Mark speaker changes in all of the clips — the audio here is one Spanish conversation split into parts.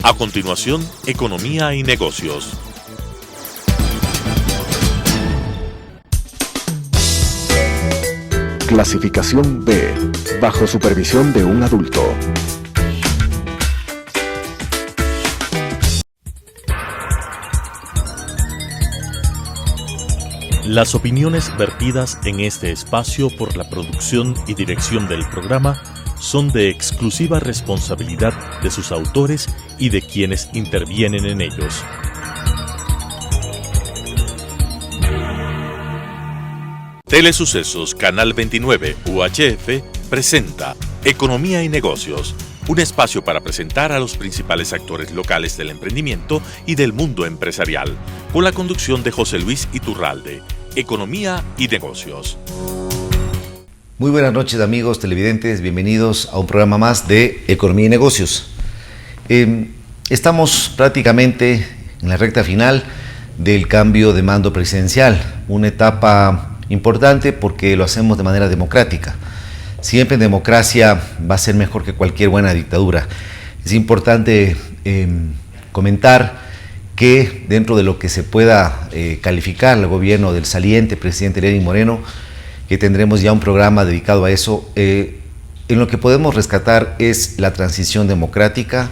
Speaker 1: A continuación, Economía y Negocios.
Speaker 2: Clasificación B, bajo supervisión de un adulto.
Speaker 1: Las opiniones vertidas en este espacio por la producción y dirección del programa son de exclusiva responsabilidad de sus autores y de quienes intervienen en ellos. Telesucesos Canal 29 UHF presenta Economía y Negocios, un espacio para presentar a los principales actores locales del emprendimiento y del mundo empresarial, con la conducción de José Luis Iturralde. Economía y Negocios.
Speaker 3: Muy buenas noches, amigos televidentes, bienvenidos a un programa más de Economía y Negocios. Estamos prácticamente en la recta final del cambio de mando presidencial, una etapa importante porque lo hacemos de manera democrática. Siempre en democracia va a ser mejor que cualquier buena dictadura. Es importante comentar que dentro de lo que se pueda calificar el gobierno del saliente presidente Lenín Moreno, que tendremos ya un programa dedicado a eso, en lo que podemos rescatar es la transición democrática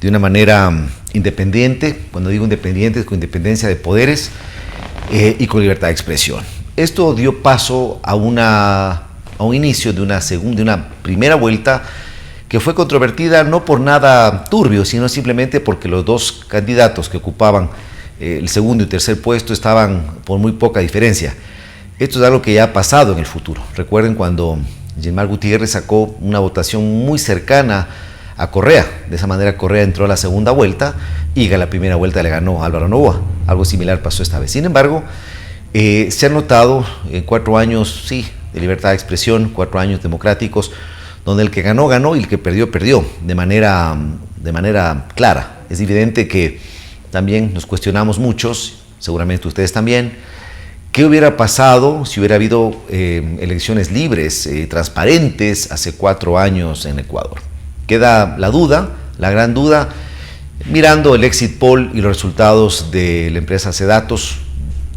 Speaker 3: de una manera independiente. Cuando digo independiente es con independencia de poderes y con libertad de expresión. Esto dio paso a un inicio de una primera vuelta que fue controvertida no por nada turbio, sino simplemente porque los dos candidatos que ocupaban el segundo y tercer puesto estaban por muy poca diferencia. Esto es algo que ya ha pasado en el futuro. Recuerden cuando Gilmar Gutiérrez sacó una votación muy cercana a Correa. De esa manera Correa entró a la segunda vuelta y a la primera vuelta le ganó a Álvaro Noboa. Algo similar pasó esta vez. Sin embargo, se ha notado en 4 años, sí, de libertad de expresión, 4 años democráticos, donde el que ganó, ganó y el que perdió, perdió, de manera clara. Es evidente que también nos cuestionamos muchos, seguramente ustedes también, qué hubiera pasado si hubiera habido elecciones libres, transparentes, hace 4 años en Ecuador. Queda la duda, la gran duda, mirando el exit poll y los resultados de la empresa Cedatos,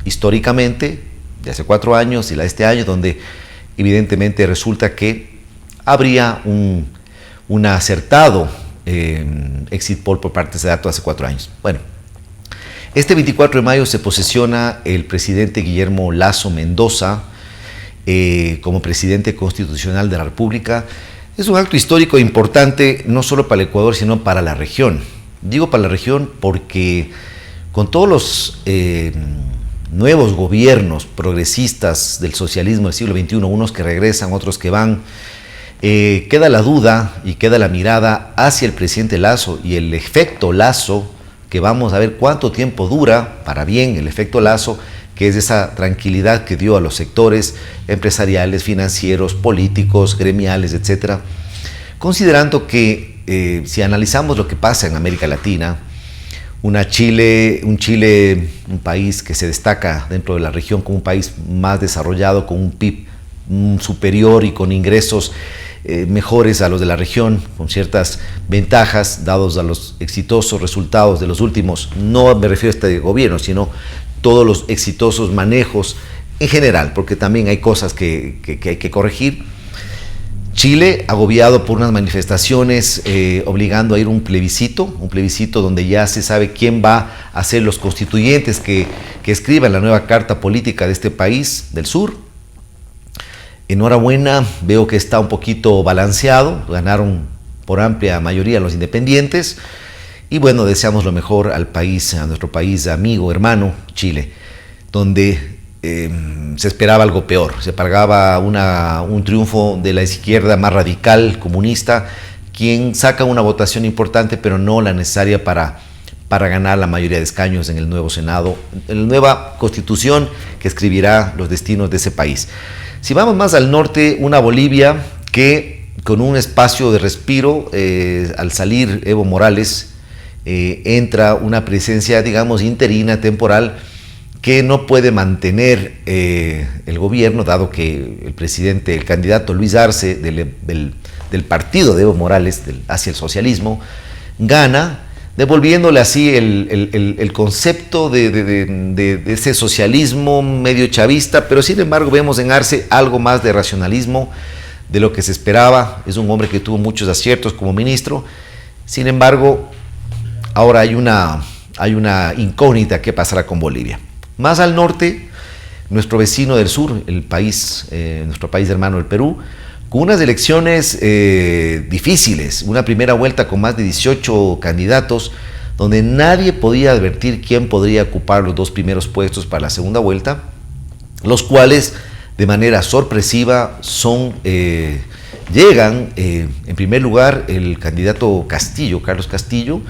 Speaker 3: históricamente, de hace 4 años y la de este año, donde evidentemente resulta que habría un acertado exit poll por parte de Cedatos hace 4 años. Bueno, este 24 de mayo se posesiona el presidente Guillermo Lasso Mendoza como presidente constitucional de la República. Es un acto histórico importante no solo para el Ecuador, sino para la región. Digo para la región porque con todos los nuevos gobiernos progresistas del socialismo del siglo XXI, unos que regresan, otros que van, queda la duda y queda la mirada hacia el presidente Lasso y el efecto Lasso, que vamos a ver cuánto tiempo dura, para bien, el efecto Lasso, que es esa tranquilidad que dio a los sectores empresariales, financieros, políticos, gremiales, etcétera. Considerando que si analizamos lo que pasa en América Latina, un país que se destaca dentro de la región como un país más desarrollado, con un PIB superior y con ingresos mejores a los de la región, con ciertas ventajas dados a los exitosos resultados de los últimos, no me refiero a este gobierno, sino todos los exitosos manejos en general, porque también hay cosas que hay que corregir. Chile, agobiado por unas manifestaciones obligando a ir a un plebiscito donde ya se sabe quién va a ser los constituyentes que escriban la nueva carta política de este país del sur. Enhorabuena, veo que está un poquito balanceado, ganaron por amplia mayoría los independientes y bueno, deseamos lo mejor al país, a nuestro país amigo, hermano, Chile, donde se esperaba algo peor, se pagaba un triunfo de la izquierda más radical, comunista, quien saca una votación importante, pero no la necesaria para ganar la mayoría de escaños en el nuevo Senado, en la nueva Constitución que escribirá los destinos de ese país. Si vamos más al norte, una Bolivia que con un espacio de respiro, al salir Evo Morales, entra una presencia, digamos, interina, temporal, que no puede mantener el gobierno, dado que el candidato Luis Arce del partido de Evo Morales hacia el socialismo, gana devolviéndole así el concepto de ese socialismo medio chavista, pero sin embargo vemos en Arce algo más de racionalismo de lo que se esperaba. Es un hombre que tuvo muchos aciertos como ministro, sin embargo ahora hay una incógnita: ¿qué pasará con Bolivia? Más al norte, nuestro vecino del sur, nuestro país hermano, el Perú, con unas elecciones difíciles, una primera vuelta con más de 18 candidatos, donde nadie podía advertir quién podría ocupar los 2 primeros puestos para la segunda vuelta, los cuales de manera sorpresiva llegan en primer lugar el candidato Castillo, Carlos Castillo,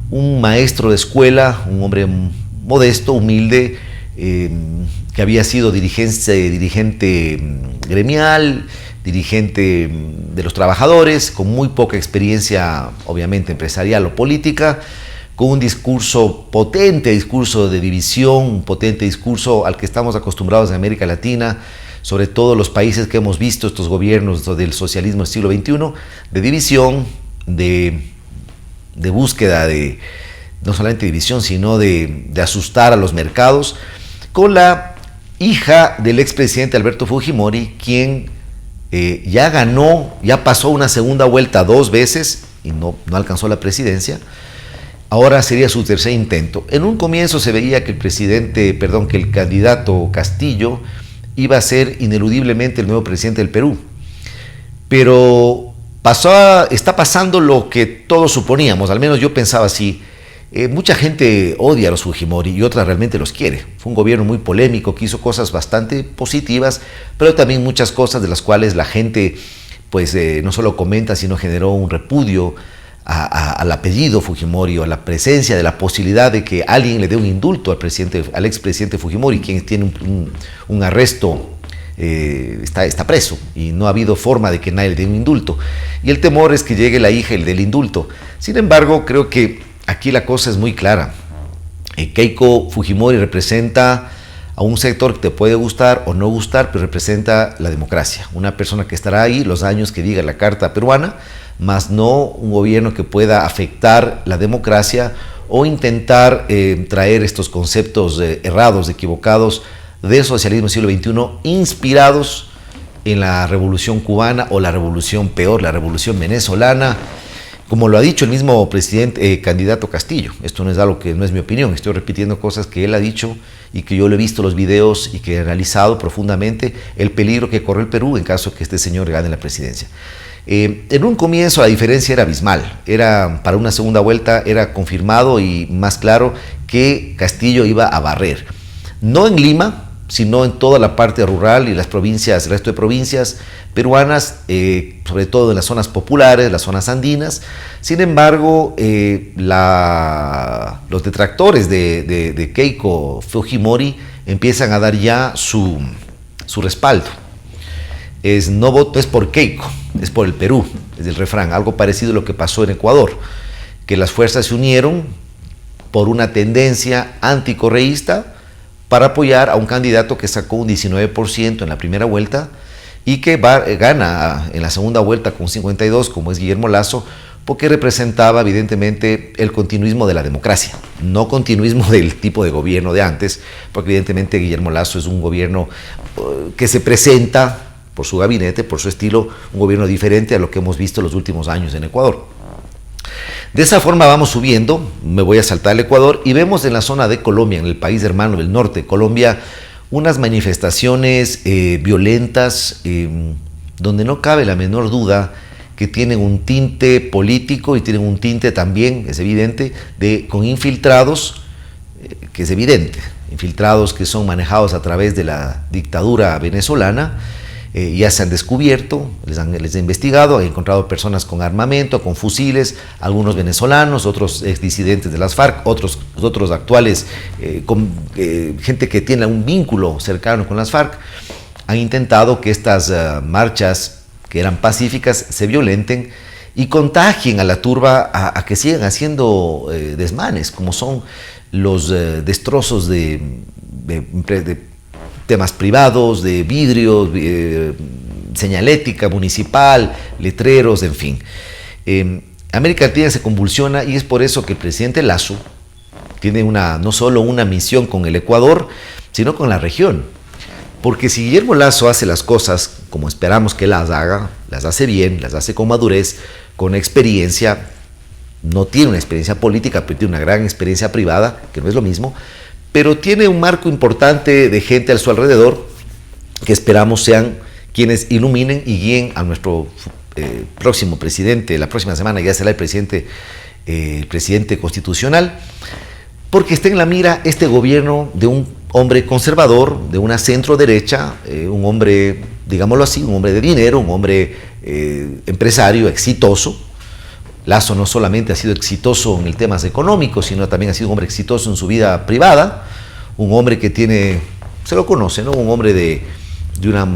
Speaker 3: un maestro de escuela, un hombre modesto, humilde, que había sido dirigente gremial, dirigente de los trabajadores, con muy poca experiencia obviamente empresarial o política, con un potente discurso de división, un potente discurso al que estamos acostumbrados en América Latina, sobre todo los países que hemos visto estos gobiernos del socialismo del siglo XXI, de división, de búsqueda de no solamente división, sino de asustar a los mercados, con la hija del expresidente Alberto Fujimori, quien ya pasó una segunda vuelta 2 veces y no alcanzó la presidencia. Ahora sería su tercer intento. En un comienzo se veía que el candidato Castillo iba a ser ineludiblemente el nuevo presidente del Perú, pero está pasando lo que todos suponíamos, al menos yo pensaba así. Mucha gente odia a los Fujimori y otra realmente los quiere. Fue un gobierno muy polémico, que hizo cosas bastante positivas, pero también muchas cosas de las cuales la gente pues no solo comenta, sino generó un repudio al apellido Fujimori, o a la presencia de la posibilidad de que alguien le dé un indulto al expresidente Fujimori, quien tiene un arresto, está preso y no ha habido forma de que nadie le dé un indulto. Y el temor es que llegue la hija del indulto. Sin embargo, creo que aquí la cosa es muy clara. Keiko Fujimori representa a un sector que te puede gustar o no gustar, pero representa la democracia. Una persona que estará ahí los años que diga la Carta Peruana, más no un gobierno que pueda afectar la democracia o intentar traer estos conceptos errados, equivocados del socialismo del siglo XXI, inspirados en la revolución cubana o la revolución peor, la revolución venezolana, como lo ha dicho el mismo candidato Castillo. Esto no es algo que no es mi opinión, estoy repitiendo cosas que él ha dicho y que yo le he visto los videos y que he analizado profundamente el peligro que corre el Perú en caso que este señor gane la presidencia. En un comienzo la diferencia era abismal, para una segunda vuelta era confirmado y más claro que Castillo iba a barrer, no en Lima, sino en toda la parte rural y las provincias, el resto de provincias peruanas, sobre todo en las zonas populares, las zonas andinas. Sin embargo, los detractores de Keiko Fujimori empiezan a dar ya su respaldo. No voto es por Keiko, es por el Perú, es el refrán, algo parecido a lo que pasó en Ecuador, que las fuerzas se unieron por una tendencia anticorreísta para apoyar a un candidato que sacó un 19% en la primera vuelta y que gana en la segunda vuelta con 52%, como es Guillermo Lasso, porque representaba evidentemente el continuismo de la democracia, no continuismo del tipo de gobierno de antes, porque evidentemente Guillermo Lasso es un gobierno que se presenta por su gabinete, por su estilo, un gobierno diferente a lo que hemos visto en los últimos años en Ecuador. De esa forma vamos subiendo, me voy a saltar al Ecuador y vemos en la zona de Colombia, en el país hermano del norte de Colombia, unas manifestaciones violentas donde no cabe la menor duda que tienen un tinte político y tienen un tinte también, es evidente, con infiltrados, que es evidente, infiltrados que son manejados a través de la dictadura venezolana. Ya se han descubierto, les he investigado, he encontrado personas con armamento, con fusiles, algunos venezolanos, otros exdisidentes de las FARC, otros actuales, gente que tiene un vínculo cercano con las FARC, han intentado que estas marchas, que eran pacíficas, se violenten y contagien a la turba a que sigan haciendo desmanes, como son los destrozos de temas privados, de vidrios, señalética municipal, letreros, en fin. América Latina se convulsiona y es por eso que el presidente Lasso tiene no solo una misión con el Ecuador, sino con la región. Porque si Guillermo Lasso hace las cosas como esperamos que las haga, las hace bien, las hace con madurez, con experiencia, no tiene una experiencia política, pero tiene una gran experiencia privada, que no es lo mismo, pero tiene un marco importante de gente a su alrededor que esperamos sean quienes iluminen y guíen a nuestro próximo presidente. La próxima semana ya será el presidente constitucional, porque está en la mira este gobierno de un hombre conservador, de una centro derecha, un hombre, digámoslo así, un hombre de dinero, un hombre empresario exitoso. Lasso no solamente ha sido exitoso en el temas económicos, sino también ha sido un hombre exitoso en su vida privada, un hombre que tiene, se lo conoce, ¿no? Un hombre de una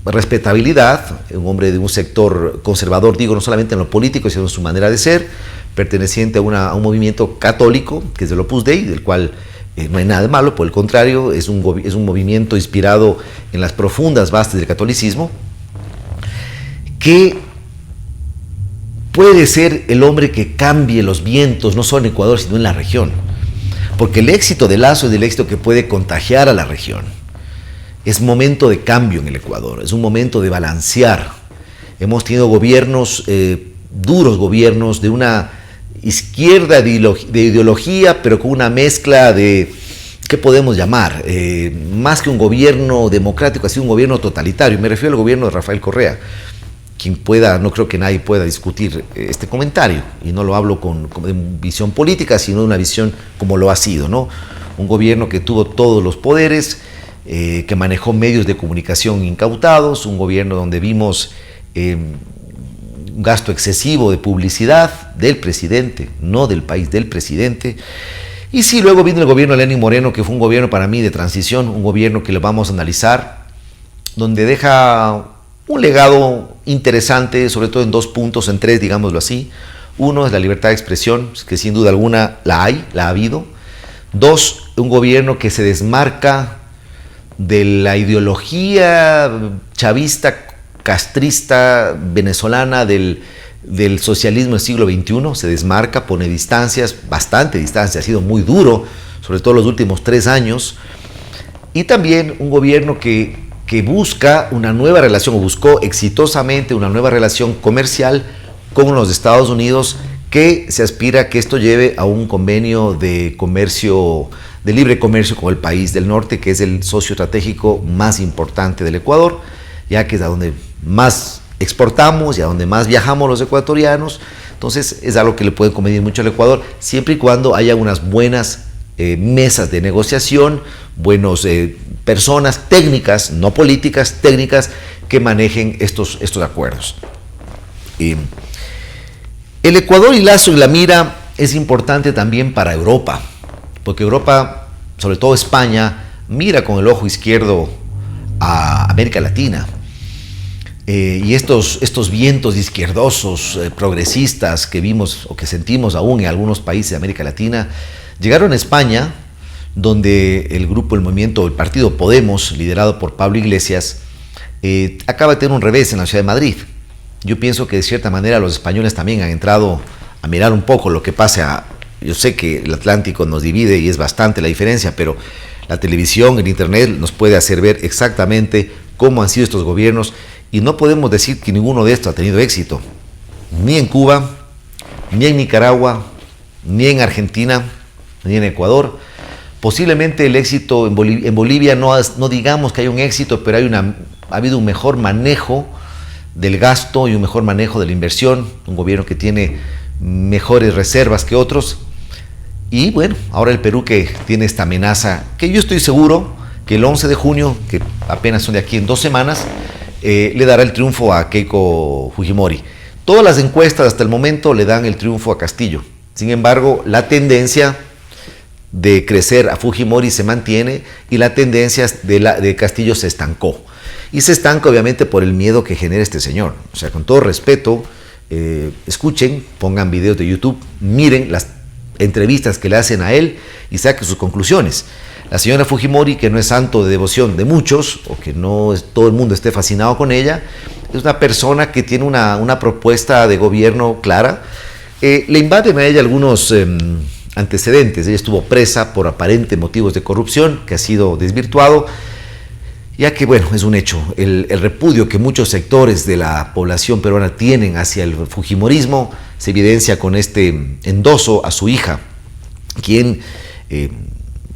Speaker 3: respetabilidad, un hombre de un sector conservador, digo, no solamente en lo político, sino en su manera de ser, perteneciente a un movimiento católico, que es el Opus Dei, del cual no hay nada de malo, por el contrario, es un movimiento inspirado en las profundas bases del catolicismo, que puede ser el hombre que cambie los vientos, no solo en Ecuador, sino en la región. Porque el éxito de Lasso es el éxito que puede contagiar a la región. Es momento de cambio en el Ecuador, es un momento de balancear. Hemos tenido gobiernos, duros gobiernos, de una izquierda de ideología, pero con una mezcla de, ¿qué podemos llamar? Más que un gobierno democrático, ha sido un gobierno totalitario. Me refiero al gobierno de Rafael Correa. Quien pueda, no creo que nadie pueda discutir este comentario, y no lo hablo con visión política, sino de una visión como lo ha sido, ¿no? Un gobierno que tuvo todos los poderes, que manejó medios de comunicación incautados, un gobierno donde vimos un gasto excesivo de publicidad del presidente, no del país, del presidente. Y sí, luego vino el gobierno de Lenín Moreno, que fue un gobierno para mí de transición, un gobierno que lo vamos a analizar, donde deja un legado interesante, sobre todo en 2 puntos, en 3, digámoslo así. Uno es la libertad de expresión, que sin duda alguna la ha habido. 2, un gobierno que se desmarca de la ideología chavista, castrista, venezolana del socialismo del siglo XXI, se desmarca, pone distancias, bastante distancia, ha sido muy duro, sobre todo los últimos 3 años. Y también un gobierno que busca una nueva relación, o buscó exitosamente una nueva relación comercial con los Estados Unidos, que se aspira a que esto lleve a un convenio de comercio, de libre comercio con el país del norte, que es el socio estratégico más importante del Ecuador, ya que es a donde más exportamos y a donde más viajamos los ecuatorianos. Entonces es algo que le puede convenir mucho al Ecuador, siempre y cuando haya unas buenas mesas de negociación, buenos personas técnicas, no políticas, técnicas, que manejen estos acuerdos. El Ecuador y Lasso en la mira es importante también para Europa, porque Europa, sobre todo España, mira con el ojo izquierdo a América Latina. Y estos vientos izquierdosos, progresistas que vimos o que sentimos aún en algunos países de América Latina, llegaron a España, donde el movimiento, el partido Podemos, liderado por Pablo Iglesias, acaba de tener un revés en la ciudad de Madrid. Yo pienso que de cierta manera los españoles también han entrado a mirar un poco lo que pasa. Yo sé que el Atlántico nos divide y es bastante la diferencia, pero la televisión, el internet nos puede hacer ver exactamente cómo han sido estos gobiernos, y no podemos decir que ninguno de estos ha tenido éxito, ni en Cuba, ni en Nicaragua, ni en Argentina, ni en Ecuador. Posiblemente el éxito en Bolivia no digamos que hay un éxito, pero ha habido un mejor manejo del gasto y un mejor manejo de la inversión, un gobierno que tiene mejores reservas que otros. Y bueno, ahora el Perú, que tiene esta amenaza, que yo estoy seguro que el 11 de junio, que apenas son de aquí en 2 semanas, le dará el triunfo a Keiko Fujimori. Todas las encuestas hasta el momento le dan el triunfo a Castillo. Sin embargo, la tendencia de crecer a Fujimori se mantiene, y la tendencia de Castillo se estancó. Y se estanca obviamente por el miedo que genera este señor. O sea, con todo respeto, escuchen, pongan videos de YouTube, miren las entrevistas que le hacen a él y saquen sus conclusiones. La señora Fujimori, que no es santo de devoción de muchos, o que no todo el mundo esté fascinado con ella, es una persona que tiene una propuesta de gobierno clara, Le invaden a ella algunos antecedentes. Ella estuvo presa por aparentes motivos de corrupción, que ha sido desvirtuado, ya que, bueno, es un hecho, el repudio que muchos sectores de la población peruana tienen hacia el fujimorismo se evidencia con este endoso a su hija, quien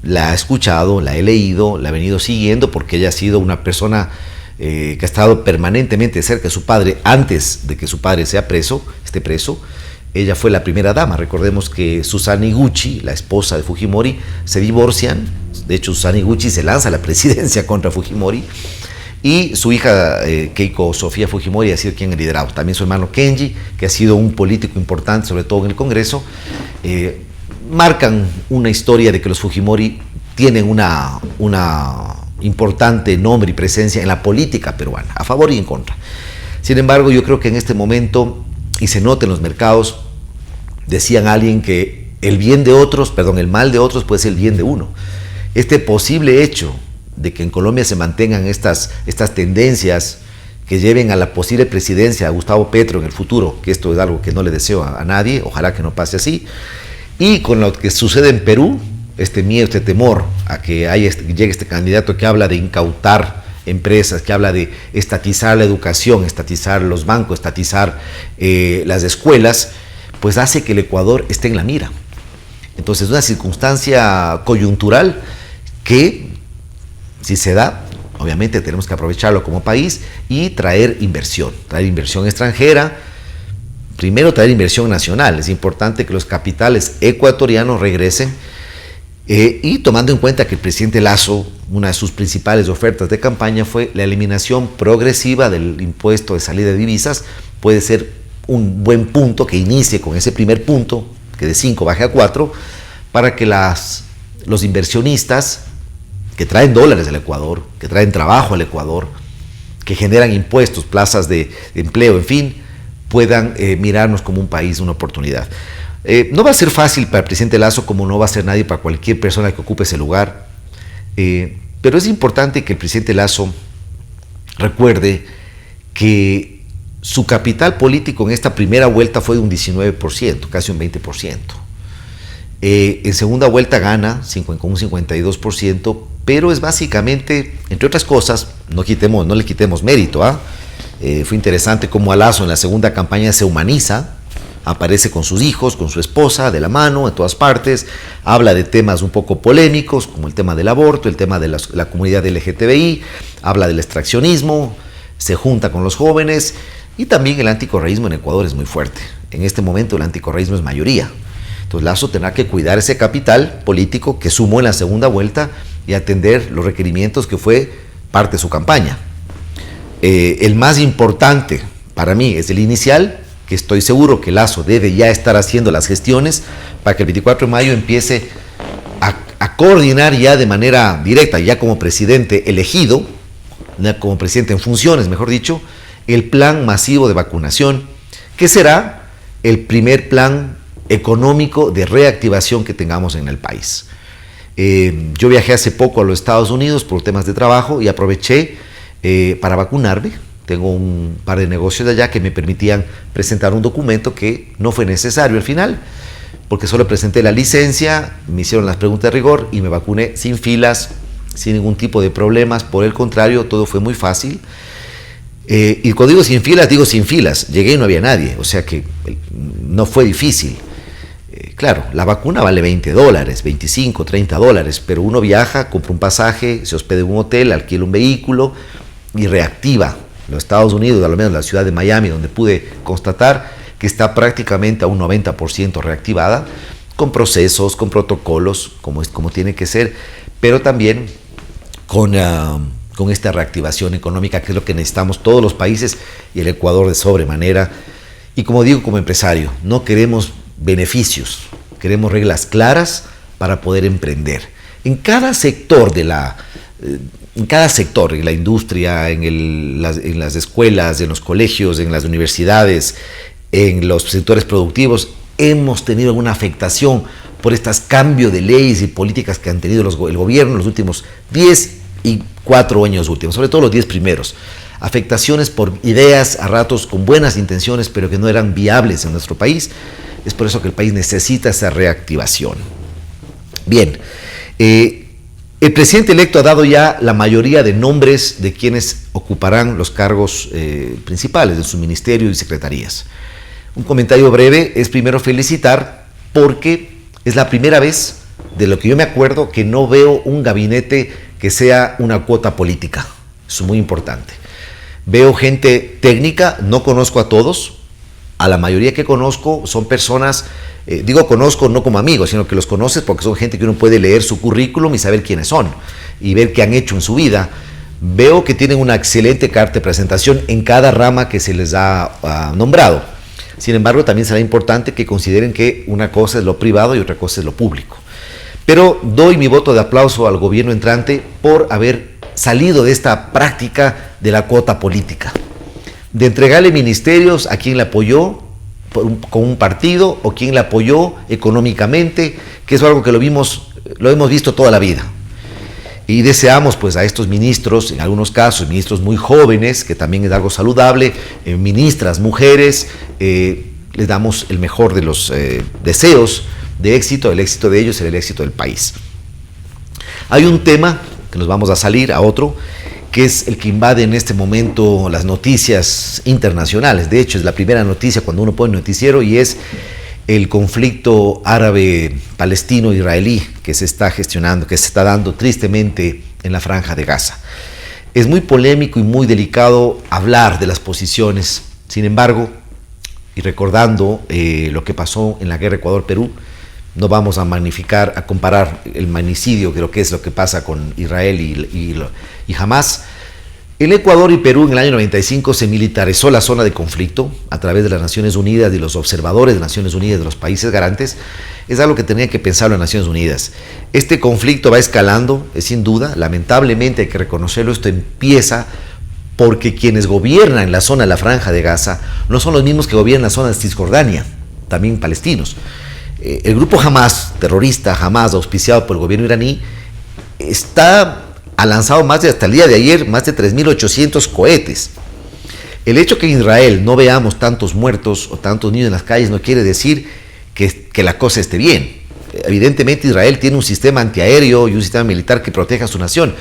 Speaker 3: la ha escuchado, la he leído, la ha venido siguiendo, porque ella ha sido una persona que ha estado permanentemente cerca de su padre antes de que su padre esté preso. Ella fue la primera dama. Recordemos que Susan Iguchi, la esposa de Fujimori, se divorcian. De hecho, Susan Iguchi se lanza a la presidencia contra Fujimori. Y su hija, Keiko Sofía Fujimori, ha sido quien ha liderado. También su hermano Kenji, que ha sido un político importante, sobre todo en el Congreso. Marcan una historia de que los Fujimori tienen una importante nombre y presencia en la política peruana, a favor y en contra. Sin embargo, yo creo que en este momento, y se nota en los mercados, decían alguien que el mal de otros puede ser el bien de uno. Este posible hecho de que en Colombia se mantengan estas tendencias que lleven a la posible presidencia a Gustavo Petro en el futuro, que esto es algo que no le deseo a nadie, ojalá que no pase así, y con lo que sucede en Perú, este miedo, este temor a que llegue este candidato que habla de incautar empresas, que habla de estatizar la educación, estatizar los bancos, estatizar las escuelas, pues hace que el Ecuador esté en la mira. Entonces es una circunstancia coyuntural que, si se da, obviamente tenemos que aprovecharlo como país y traer inversión extranjera. Primero, traer inversión nacional. Es importante que los capitales ecuatorianos regresen. Y tomando en cuenta que el presidente Lasso, una de sus principales ofertas de campaña fue la eliminación progresiva del impuesto de salida de divisas, puede ser un buen punto que inicie con ese primer punto, que de 5 baje a 4, para que los inversionistas que traen dólares al Ecuador, que traen trabajo al Ecuador, que generan impuestos, plazas de empleo, en fin, puedan mirarnos como un país, una oportunidad. No va a ser fácil para el presidente Lasso, como no va a ser nadie para cualquier persona que ocupe ese lugar, pero es importante que el presidente Lasso recuerde que su capital político en esta primera vuelta fue de un 19%, casi un 20%. En segunda vuelta gana con un 52%, pero es básicamente, entre otras cosas, no le quitemos mérito. Fue interesante cómo a Lasso en la segunda campaña se humaniza, aparece con sus hijos, con su esposa, de la mano, en todas partes, habla de temas un poco polémicos, como el tema del aborto, el tema de la comunidad LGTBI, habla del extraccionismo, se junta con los jóvenes, y también el anticorreísmo en Ecuador es muy fuerte. En este momento el anticorreísmo es mayoría. Entonces Lasso tendrá que cuidar ese capital político que sumó en la segunda vuelta y atender los requerimientos que fue parte de su campaña. El más importante para mí es el inicial, que estoy seguro que Lasso debe ya estar haciendo las gestiones para que el 24 de mayo empiece a coordinar ya de manera directa, ya como presidente elegido, como presidente en funciones, mejor dicho, el plan masivo de vacunación, que será el primer plan económico de reactivación que tengamos en el país. Yo viajé hace poco a los Estados Unidos por temas de trabajo y aproveché para vacunarme. Tengo un par de negocios de allá que me permitían presentar un documento que no fue necesario al final, porque solo presenté la licencia, me hicieron las preguntas de rigor y me vacuné sin filas, sin ningún tipo de problemas. Por el contrario, todo fue muy fácil. Y cuando digo sin filas, llegué y no había nadie, o sea que no fue difícil. Claro, la vacuna vale $20, $25, $30, pero uno viaja, compra un pasaje, se hospeda en un hotel, alquila un vehículo y reactiva. Los Estados Unidos, al menos la ciudad de Miami, donde pude constatar que está prácticamente a un 90% reactivada, con procesos, con protocolos, como tiene que ser, pero también con esta reactivación económica, que es lo que necesitamos todos los países y el Ecuador de sobremanera. Y como digo, como empresario, no queremos beneficios, queremos reglas claras para poder emprender. En cada sector en la industria, en las escuelas, en los colegios, en las universidades, en los sectores productivos, hemos tenido alguna afectación por estos cambios de leyes y políticas que han tenido el gobierno en los últimos 10 y 4 años últimos, sobre todo los 10 primeros. Afectaciones por ideas a ratos con buenas intenciones, pero que no eran viables en nuestro país. Es por eso que el país necesita esa reactivación. Bien, el presidente electo ha dado ya la mayoría de nombres de quienes ocuparán los cargos principales de su ministerio y secretarías. Un comentario breve es primero felicitar porque es la primera vez de lo que yo me acuerdo que no veo un gabinete que sea una cuota política. Eso es muy importante. Veo gente técnica, no conozco a todos, a la mayoría que conozco son personas, digo conozco no como amigos, sino que los conoces porque son gente que uno puede leer su currículum y saber quiénes son y ver qué han hecho en su vida. Veo que tienen una excelente carta de presentación en cada rama que se les ha nombrado. Sin embargo, también será importante que consideren que una cosa es lo privado y otra cosa es lo público. Pero doy mi voto de aplauso al gobierno entrante por haber salido de esta práctica de la cuota política, de entregarle ministerios a quien le apoyó con un partido o quien le apoyó económicamente, que es algo que lo hemos visto toda la vida. Y deseamos pues a estos ministros, en algunos casos ministros muy jóvenes, que también es algo saludable, ministras mujeres, les damos el mejor de los deseos de éxito, el éxito de ellos será el éxito del país. Hay un tema, que nos vamos a salir a otro, que es el que invade en este momento las noticias internacionales. De hecho, es la primera noticia cuando uno pone noticiero y es el conflicto árabe-palestino-israelí que se está gestionando, que se está dando tristemente en la Franja de Gaza. Es muy polémico y muy delicado hablar de las posiciones. Sin embargo, y recordando lo que pasó en la guerra Ecuador-Perú, no vamos a magnificar, a comparar el magnicidio, creo que es lo que pasa con Israel y Hamás. En Ecuador y Perú en el año 95 se militarizó la zona de conflicto a través de las Naciones Unidas y los observadores de Naciones Unidas de los países garantes. Es algo que tenía que pensar las Naciones Unidas. Este conflicto va escalando, sin duda, lamentablemente hay que reconocerlo, esto empieza porque quienes gobiernan en la zona de la Franja de Gaza no son los mismos que gobiernan la zona de Cisjordania, también palestinos. El grupo Hamás, terrorista Hamás, auspiciado por el gobierno iraní, ha lanzado hasta el día de ayer más de 3.800 cohetes. El hecho que en Israel no veamos tantos muertos o tantos niños en las calles no quiere decir que la cosa esté bien. Evidentemente Israel tiene un sistema antiaéreo y un sistema militar que proteja a su nación,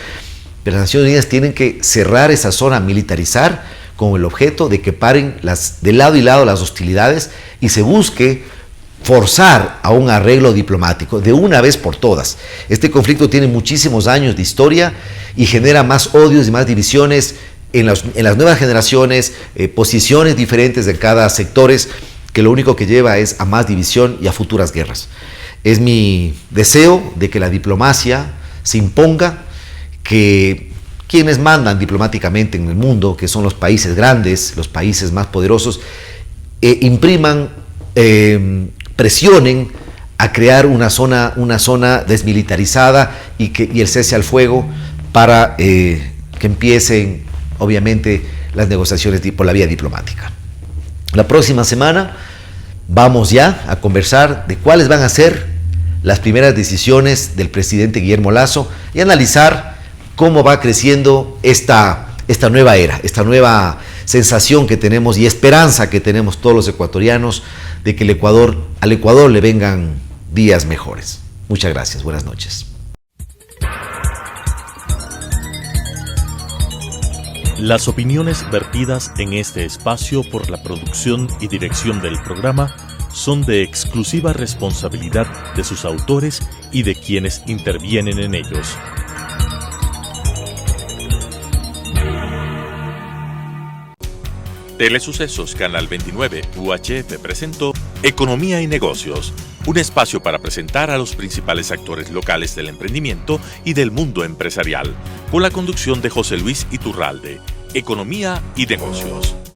Speaker 3: pero las Naciones Unidas tienen que cerrar esa zona, militarizar, con el objeto de que paren de lado y lado las hostilidades y se busque forzar a un arreglo diplomático de una vez por todas. Este conflicto tiene muchísimos años de historia y genera más odios y más divisiones en las nuevas generaciones, posiciones diferentes de cada sector, que lo único que lleva es a más división y a futuras guerras. Es mi deseo de que la diplomacia se imponga, que quienes mandan diplomáticamente en el mundo, que son los países grandes, los países más poderosos, impriman, presionen a crear una zona desmilitarizada y el cese al fuego para que empiecen, obviamente, las negociaciones por la vía diplomática. La próxima semana vamos ya a conversar de cuáles van a ser las primeras decisiones del presidente Guillermo Lasso y analizar cómo va creciendo esta nueva era, esta nueva sensación que tenemos y esperanza que tenemos todos los ecuatorianos de que al Ecuador le vengan días mejores. Muchas gracias, buenas noches.
Speaker 1: Las opiniones vertidas en este espacio por la producción y dirección del programa son de exclusiva responsabilidad de sus autores y de quienes intervienen en ellos. Telesucesos Canal 29 UHF presentó Economía y Negocios, un espacio para presentar a los principales actores locales del emprendimiento y del mundo empresarial, con la conducción de José Luis Iturralde. Economía y Negocios.